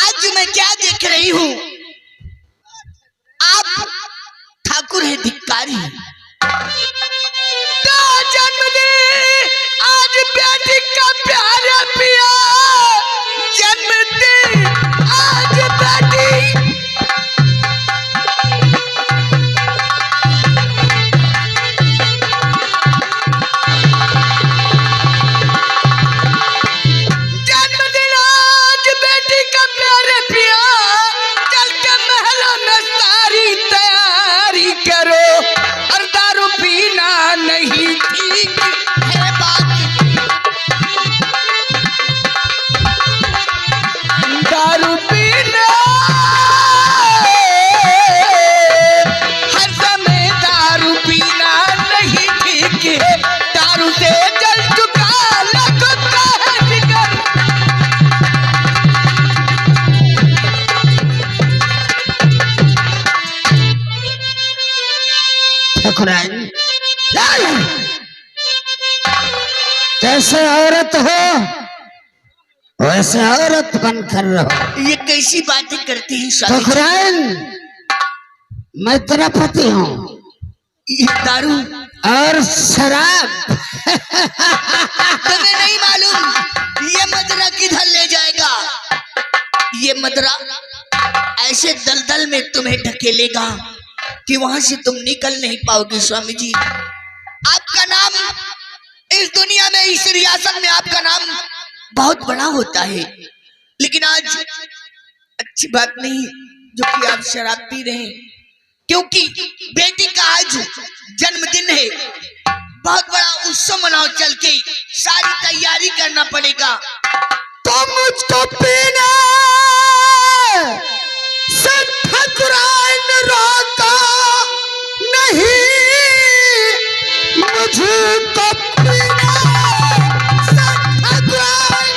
आज मैं क्या देख रही हूँ? आप ठाकुर है धिक्कारी। जन्मदिन आज बेटी का प्यारा पिया, जन्मदिन आज बेटी। जन्मदिन आज बेटी का प्यारा पिया, चल के महलों में सारी तैयारी करो, और दारू पीना नहीं ठीक है बात। दारू पीना हर समय दारू पीना नहीं ठीक है, दारू से जल चुका लगता है जिगर। ठकुराइन, जैसे औरत हो वैसे औरत बनकर रहो। ये कैसी बातें करती है स्वामी जी? ठकुराइन, मैं तेरा पति हूँ ये दारू और शराब तुम्हें नहीं मालूम ये मदरा किधर ले जाएगा? ये मदरा ऐसे दलदल में तुम्हें ढकेलेगा कि वहां से तुम निकल नहीं पाओगे। स्वामी जी, आपका नाम इस दुनिया में, इस रियासत में आपका नाम बहुत बड़ा होता है, लेकिन आज अच्छी बात नहीं जो कि आप शराब पी रहे हैं, क्योंकि बेटी का आज जन्मदिन है। बहुत बड़ा उत्सव मनाओ, चल के सारी तैयारी करना पड़ेगा। तो मुझको पीने से ठकुराइन रोका नहीं, मुझको पीने से ठकुराइन।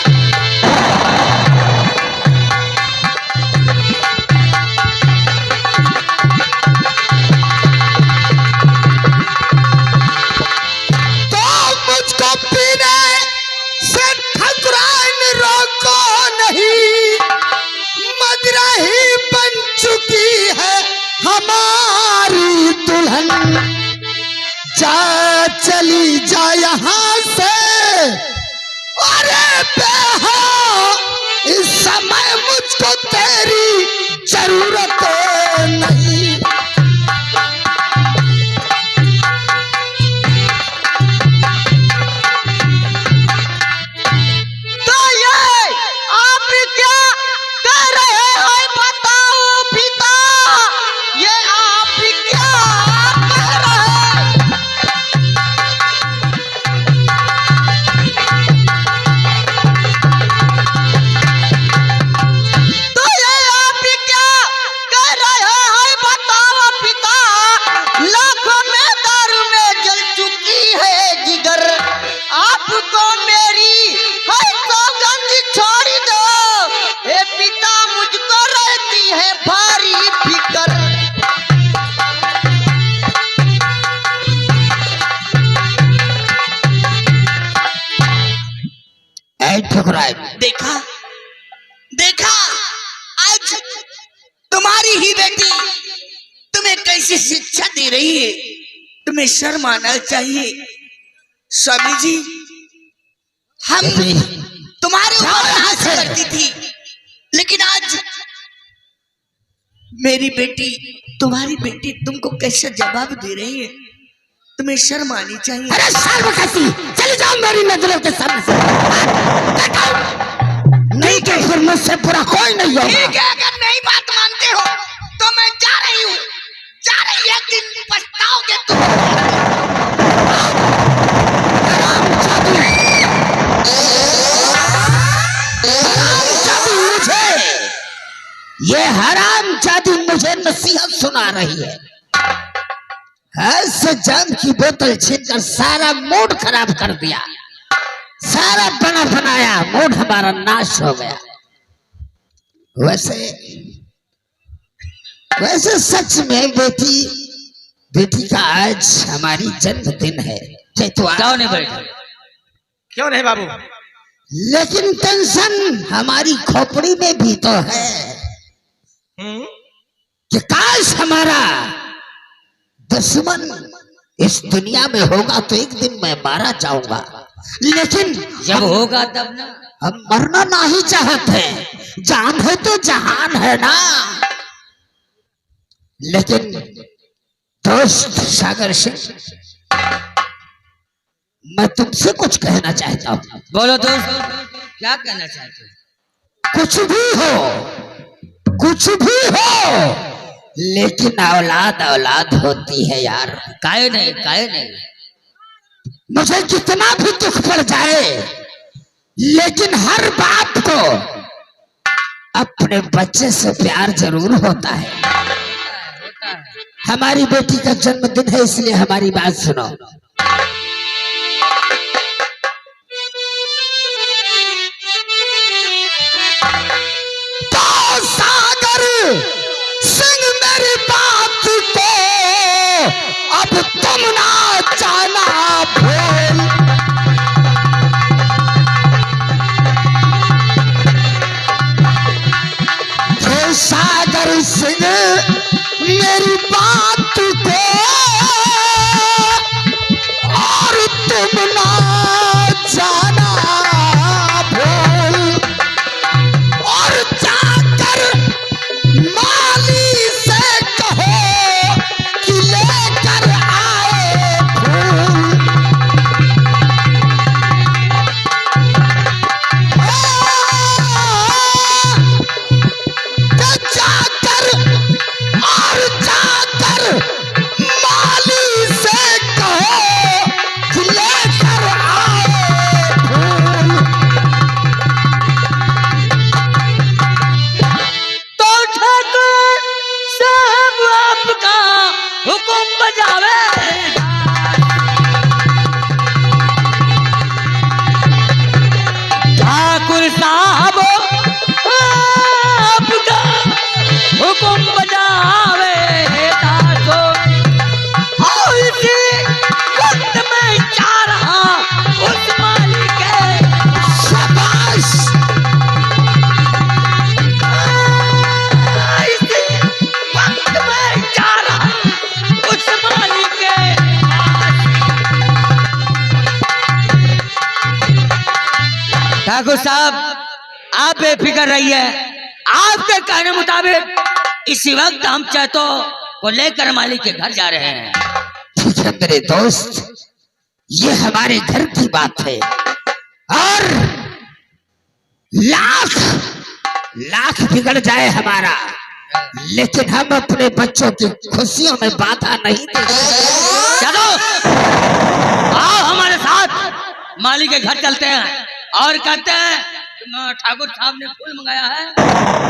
तो मुझको पीने से ठकुराइन रोको नहीं, मदरा ही बन चुकी है हमारी दुल्हन। जा चली जा यहाँ से, अरे बेहा इस समय मुझको तेरी जरूरत नहीं। तो ये आप क्या कर रहे हैं बताओ पिता? ये आप क्या कर रहे हैं? तो ये आप क्या कर रहे हैं बताओ पिता? लाखों में दारू में जल चुकी है जिगर, आपको मेरी है सौगंध छोड़ दो। हे पिता, मुझको रहती है भारी फिकर। ऐ ठकुराइन, देखा देखा, आज तुम्हारी ही बेटी तुम्हें कैसी शिक्षा दे रही है, तुम्हें शर्म आना चाहिए। स्वामी जी, हम तुम्हारे ऊपर हाथ करती थी, लेकिन आज मेरी बेटी, तुम्हारी बेटी तुमको कैसे जवाब दे रही है? तुम्हें शर्म आनी चाहिए। अरे शर्म कैसी, चले जाओ मेरी नजरों के सामने से। नहीं तो फिर मुझसे पूरा कोई नहीं होगा। ठीक है, अगर नहीं बात मानते हो तो मैं जा रही हूँ, जा रही। एक दिन पछताओगे तुम। ये हराम जादी मुझे नसीहत सुना रही है। ऐसे जाम की बोतल छीनकर सारा मूड खराब कर दिया, सारा बना बनाया मूड हमारा नाश हो गया। वैसे वैसे सच में बेटी बेटी का आज हमारी जन्मदिन है चैतवा। क्यों नहीं बैठे? क्यों नहीं बाबू? लेकिन टेंशन हमारी खोपड़ी में भी तो है कि काश हमारा दुश्मन इस दुनिया में होगा तो एक दिन मैं मारा जाऊंगा, लेकिन जब होगा तब ना। हम मरना नहीं चाहते, जान है तो जहान है ना। लेकिन दोस्त सागर सिंह, मैं तुमसे कुछ कहना चाहता हूँ। बोलो दोस्त, क्या कहना चाहते हो? कुछ भी हो, कुछ भी हो, लेकिन औलाद औलाद होती है यार। काहे नहीं, काहे नहीं। मुझे कितना भी दुख पड़ जाए, लेकिन हर बाप को अपने बच्चे से प्यार जरूर होता है। हमारी बेटी का जन्मदिन है, इसलिए हमारी बात सुनो। तो सागर सिंह मेरी बात को अब तुम ना जाना भूल। तो सागर सिंह मेरी बात को और तुम ना जाना भूल, और जाकर माली से कहो कि लेकर आए फूल। जाकर और जाकर माली से कहो कि लेकर आए फूल। तो ठाकुर साहब आपका हुक्म बजावे। ठाकुर साहब आपका हुक्म बजावे दासो, और इसी वक्त में जा रहा उस मालिक के। शाबाश। इसी वक्त में जा रहा उस मालिक के। ठाकुर साहब, आप बेफिक्र रहिए। आपके कहने मुताबिक इसी वक्त हम चैतो को लेकर मालिक के घर जा रहे हैं। ठीक है मेरे दोस्त, ये हमारे घर की बात है, और लाख लाख बिगड़ जाए हमारा, लेकिन हम अपने बच्चों की खुशियों में बाधा नहीं देंगे। चलो आओ हमारे साथ मालिक के घर चलते हैं और कहते हैं ठाकुर साहब ने फूल मंगाया है।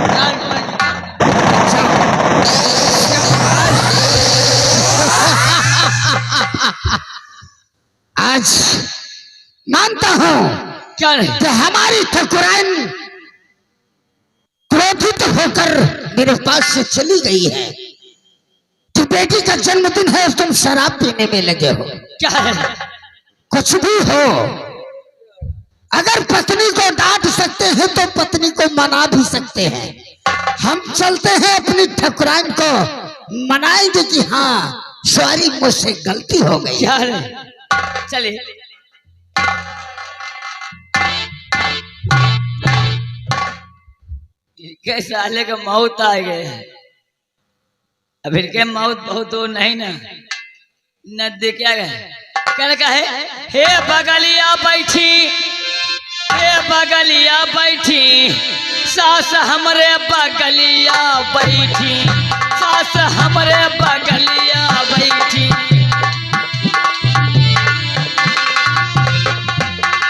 लाल कुमार जी का। आज मानता हूं चल कि हमारी ठकुराइन क्रोधित होकर मेरे पास से चली गई है कि बेटी का जन्मदिन है, तुम शराब पीने में लगे हो। क्या है? कुछ भी हो, अगर पत्नी को डांट सकते हैं तो पत्नी को मना भी सकते हैं। हम चलते हैं, अपनी ठकुराइन को मनाएंगे कि हाँ सॉरी, मुझसे गलती हो गई। चल चलिए। इनके साले का मौत आ गए। अब इनके मौत बहुत दूर नहीं ना, नदी क्या गए। क्या कहे, हे बगलिया बैठी, हे बगलिया बैठी, सास हमरे बगलिया बैठी, सास हमरे बगलिया बैठी।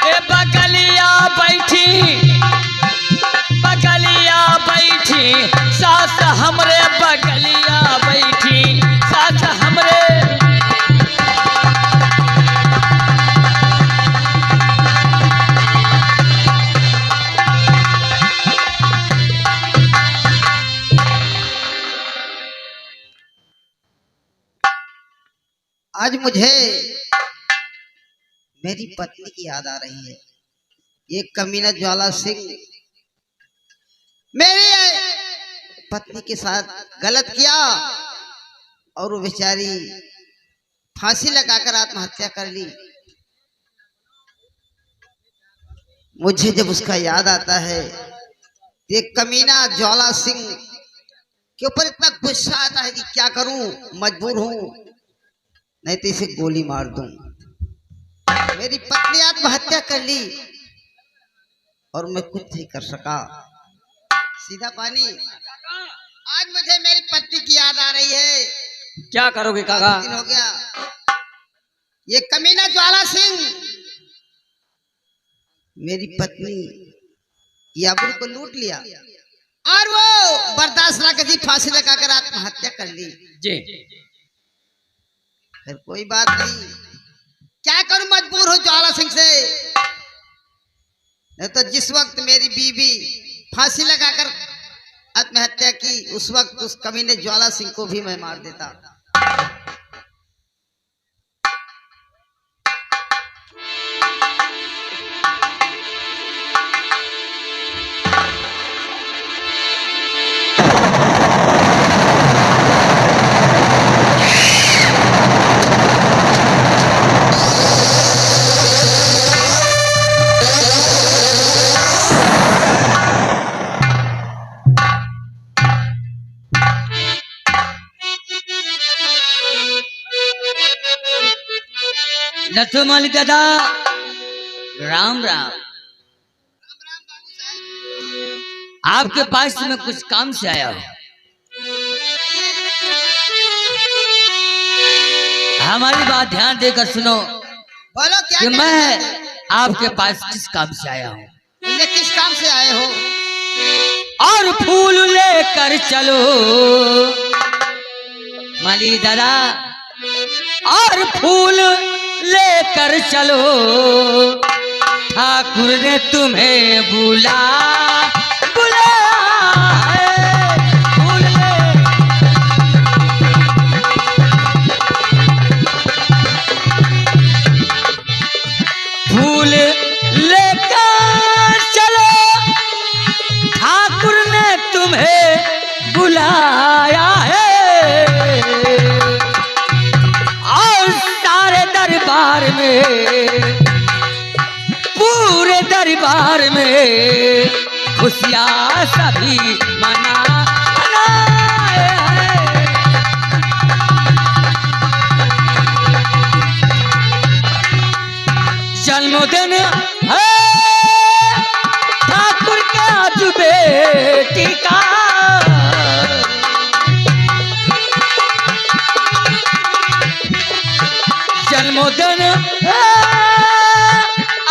हे बगलिया बैठी, बगलिया बैठी, सास हमरे बगलिया बैठी, सास हमरे। मुझे मेरी पत्नी की याद आ रही है। ये कमीना ज्वाला सिंह मेरी पत्नी के साथ गलत किया और वो बेचारी फांसी लगाकर आत्महत्या कर ली। मुझे जब उसका याद आता है, ये कमीना ज्वाला सिंह के ऊपर इतना गुस्सा आता है कि क्या करूं, मजबूर हूं, नहीं तो इसे गोली मार दूं। मेरी पत्नी आत्महत्या कर ली और मैं कुछ नहीं कर सका। सीधा पानी, आज मुझे मेरी पत्नी की याद आ रही है। क्या करोगे काका? दिन हो गया, ये कमीना ज्वाला सिंह मेरी पत्नी याबुर को लूट लिया और वो बर्दाश्त ना कर फांसी लगाकर आत्महत्या कर ली। जी फिर कोई बात नहीं, क्या करूं, मजबूर हो ज्वाला सिंह से। नहीं तो जिस वक्त मेरी बीवी फांसी लगाकर आत्महत्या की, उस वक्त उस कमीने ज्वाला सिंह को भी मैं मार देता। नथु माली दादा, राम राम। आपके पास मैं कुछ काम से आया हूँ। हमारी बात ध्यान देकर सुनो बोलो क्या कि कहना मैं चाहते हो? आपके पास किस काम से आया हूँ। तुमने किस काम से आए हो? और फूल लेकर चलो माली दादा, और फूल लेकर चलो, ठाकुर ने तुम्हें बुलाया है। फूल फूल लेकर चलो, ठाकुर ने तुम्हें बुलाया है। दरबार में, पूरे दरबार में खुशियाँ सभी मनाए हैं। जन्मदिन है ठाकुर के आज बेटी का, जन्मदिन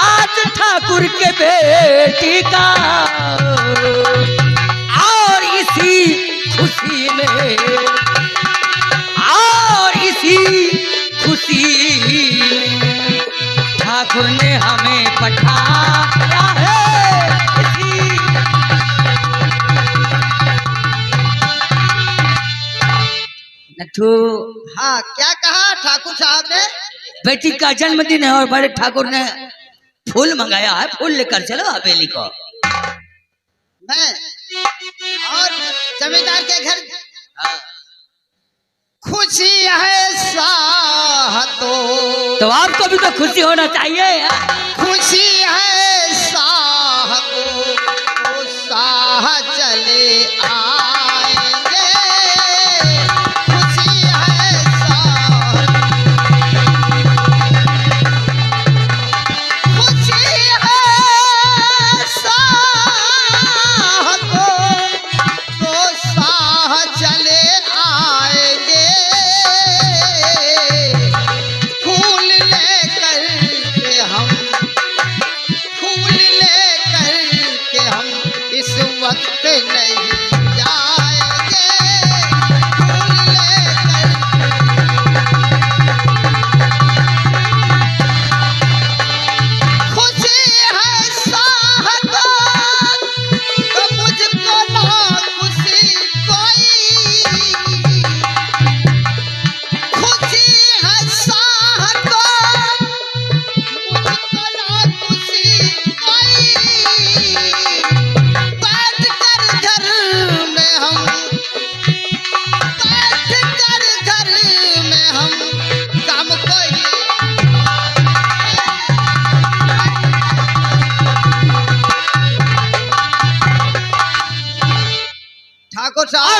आज ठाकुर के बेटी का। और इसी खुशी में, और इसी खुशी में ठाकुर ने हमें पठाया है। नथु, हाँ, क्या कहा ठाकुर साहब ने? बेटी का जन्मदिन है और बड़े ठाकुर ने फूल मंगाया है, फूल लेकर चलो हवेली को। मैं और जमींदार के घर खुशी है साहतो, तो आपको भी तो खुशी होना चाहिए। खुशी है साहतो, वो साह चले आएंगे। खुशी है साह, खुशी है साहतो, वो साह चले आएंगे। फूल लेकर के हम, फूल लेकर के हम इस वक्त नहीं जा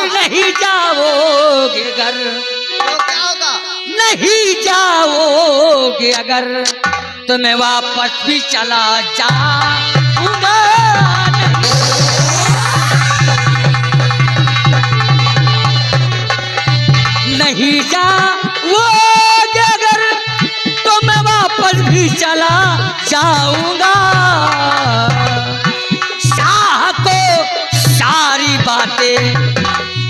नहीं जाओगे अगर, तो क्या होगा? नहीं जाओगे अगर तो मैं वापस भी चला जाऊंगा। नहीं जाओगे अगर तो मैं वापस भी चला जाऊंगा। शाह को सारी बातें,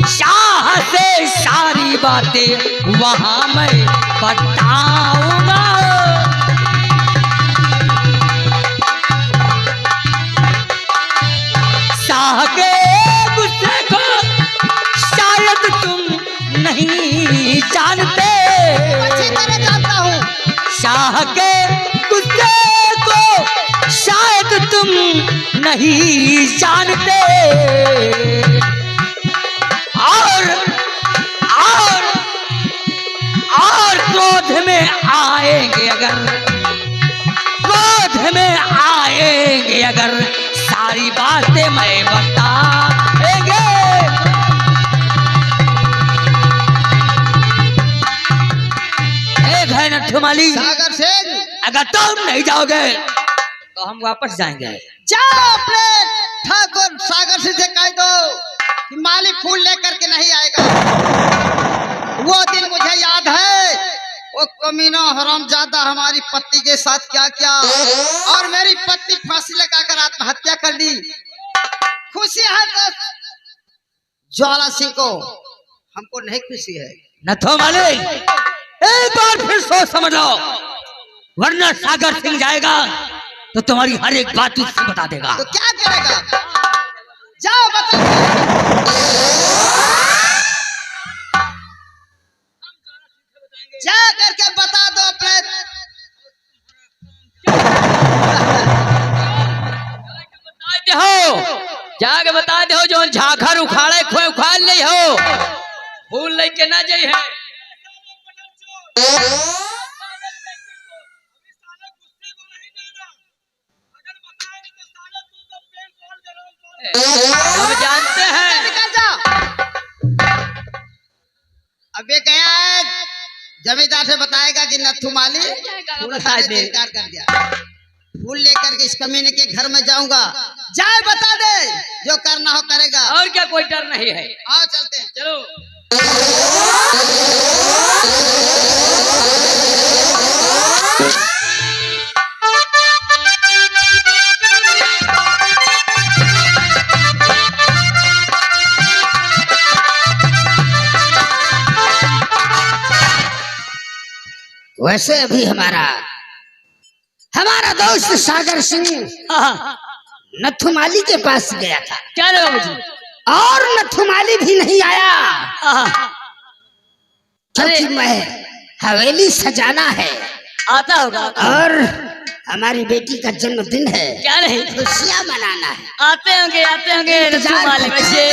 शाह से सारी बातें वहां मैं बताऊंगा। शाह के गुस्से को शायद तुम नहीं जानते, अच्छी तरह जानता हूँ। शाह के गुस्से को शायद तुम नहीं जानते। और क्रोध में आएंगे अगर, क्रोध में आएंगे अगर सारी बातें मैं बताएंगे। एक है नट्ठू माली, सागर सिंह, अगर तुम नहीं जाओगे तो हम वापस जाएंगे। जाओ अपने ठाकुर सागर सिंह से कह दो कि माली फूल लेकर के नहीं आएगा। वो दिन मुझे याद है, वो कमीना हरामजादा हमारी पत्नी के साथ क्या किया, और मेरी पत्नी फांसी लगाकर आत्महत्या कर ली। खुशी है तो ज्वाला सिंह को, हमको नहीं खुशी है। नथो माली, एक बार फिर सोच समझ लो, वरना सागर सिंह जाएगा तो तुम्हारी हर एक बात उससे बता देगा। तो क्या करेगा? जाओ बता, जा करके बता दो अपने। जाके बता दे हो जो झाखर उखाड़े खोए उखाड़ ले हो, फूल लेके ना जाई है। हम जानते हैं। निकल जा। अब ये गया है, जमींदार से बताएगा कि नथु माली फूल खाने से इनकार कर दिया। फूल लेकर के इस कमीने के घर में जाऊंगा। जाए बता दे, जो करना हो करेगा। और क्या, कोई डर नहीं है। आओ चलते हैं। चलो। वैसे अभी हमारा दोस्त सागर सिंह नथुमाली के पास गया था। क्या रे बाबू जी? और नथुमाली भी नहीं आया, क्योंकि मैं हवेली सजाना है आता होगा। और हमारी बेटी का जन्मदिन है, क्या नहीं, खुशियाँ मनाना है। आते होंगे इंतजार नथु माली बच्चे।